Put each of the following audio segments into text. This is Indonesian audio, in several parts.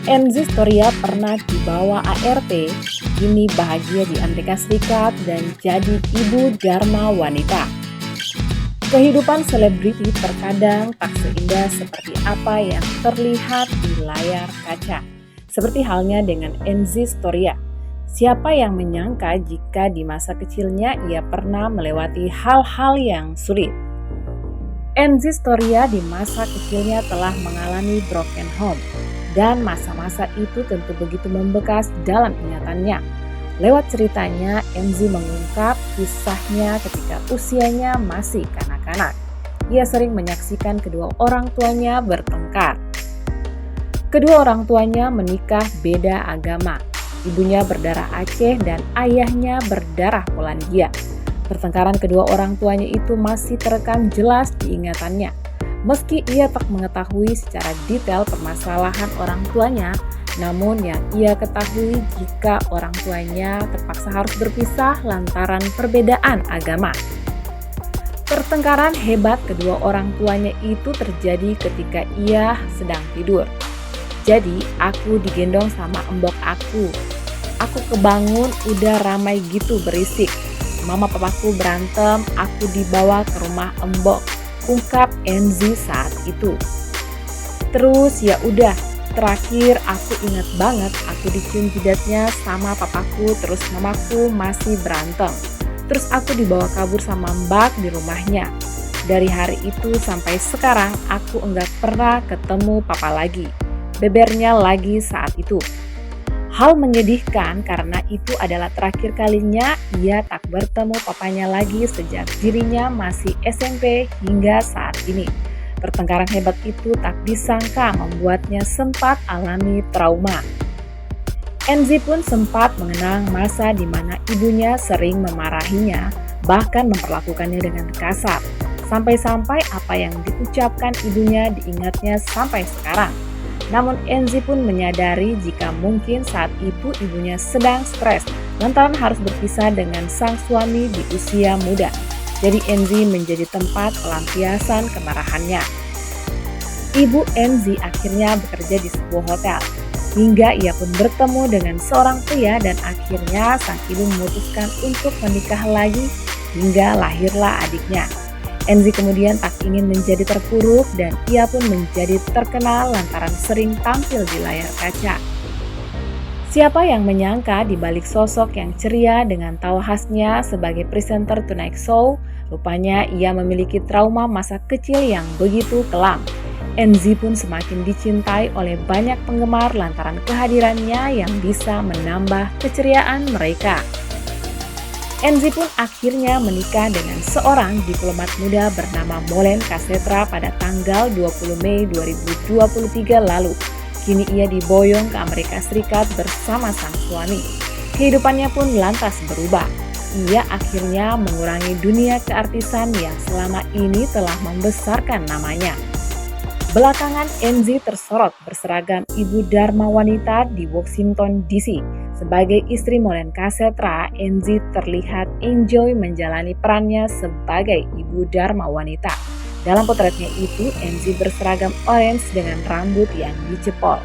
Enzi Storia pernah dibawa ART, kini bahagia di Amerika Serikat dan jadi ibu Dharma wanita. Kehidupan selebriti terkadang tak seindah seperti apa yang terlihat di layar kaca. Seperti halnya dengan Enzi Storia. Siapa yang menyangka jika di masa kecilnya ia pernah melewati hal-hal yang sulit. Enzi Storia di masa kecilnya telah mengalami broken home, dan masa-masa itu tentu begitu membekas dalam ingatannya. Lewat ceritanya, Enzi mengungkap kisahnya ketika usianya masih kanak-kanak. Ia sering menyaksikan kedua orang tuanya bertengkar. Kedua orang tuanya menikah beda agama. Ibunya berdarah Aceh dan ayahnya berdarah Polandia. Pertengkaran kedua orang tuanya itu masih terekam jelas di ingatannya. Meski ia tak mengetahui secara detail permasalahan orang tuanya, namun yang ia ketahui jika orang tuanya terpaksa harus berpisah lantaran perbedaan agama. Pertengkaran hebat kedua orang tuanya itu terjadi ketika ia sedang tidur. Jadi aku digendong sama embok aku. Aku kebangun udah ramai gitu berisik. Mama papaku berantem, aku dibawa ke rumah embok, ungkap Enzi saat itu. Terus ya udah, terakhir aku ingat banget aku dicium jidatnya sama papaku, terus mamaku masih berantem. Terus aku dibawa kabur sama mbak di rumahnya. Dari hari itu sampai sekarang aku enggak pernah ketemu papa lagi. Bebernya lagi saat itu. Hal menyedihkan karena itu adalah terakhir kalinya ia tak bertemu papanya lagi sejak dirinya masih SMP hingga saat ini. Pertengkaran hebat itu tak disangka membuatnya sempat alami trauma. Enzi pun sempat mengenang masa di mana ibunya sering memarahinya, bahkan memperlakukannya dengan kasar. Sampai-sampai apa yang diucapkan ibunya diingatnya sampai sekarang. Namun Enzi pun menyadari jika mungkin saat itu ibunya sedang stres lantaran harus berpisah dengan sang suami di usia muda. Jadi Enzi menjadi tempat pelampiasan kemarahannya. Ibu Enzi akhirnya bekerja di sebuah hotel. Hingga ia pun bertemu dengan seorang pria dan akhirnya sang ibu memutuskan untuk menikah lagi hingga lahirlah adiknya. Enzi kemudian tak ingin menjadi terpuruk dan ia pun menjadi terkenal lantaran sering tampil di layar kaca. Siapa yang menyangka di balik sosok yang ceria dengan tawa khasnya sebagai presenter Tonight Show, rupanya ia memiliki trauma masa kecil yang begitu kelam. Enzi pun semakin dicintai oleh banyak penggemar lantaran kehadirannya yang bisa menambah keceriaan mereka. Enzi pun akhirnya menikah dengan seorang diplomat muda bernama Molen Kasetra pada tanggal 20 Mei 2023 lalu. Kini ia diboyong ke Amerika Serikat bersama sang suami. Kehidupannya pun lantas berubah. Ia akhirnya mengurangi dunia keartisan yang selama ini telah membesarkan namanya. Belakangan Enzi tersorot berseragam ibu Dharma wanita di Washington DC. Sebagai istri Molen Kasetra, Enzi terlihat enjoy menjalani perannya sebagai ibu Dharma wanita. Dalam potretnya itu, Enzi berseragam orange dengan rambut yang dicepol.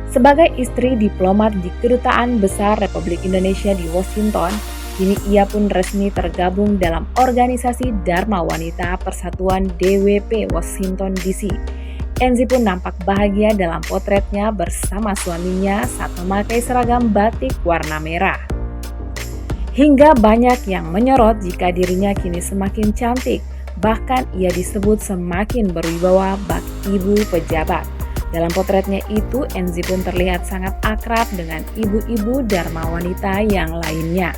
Sebagai istri diplomat di Kedutaan Besar Republik Indonesia di Washington, kini ia pun resmi tergabung dalam organisasi Dharma Wanita Persatuan DWP Washington DC. Enzi pun nampak bahagia dalam potretnya bersama suaminya saat memakai seragam batik warna merah. Hingga banyak yang menyorot jika dirinya kini semakin cantik, bahkan ia disebut semakin berwibawa bak ibu pejabat. Dalam potretnya itu, Enzi pun terlihat sangat akrab dengan ibu-ibu Dharma wanita yang lainnya.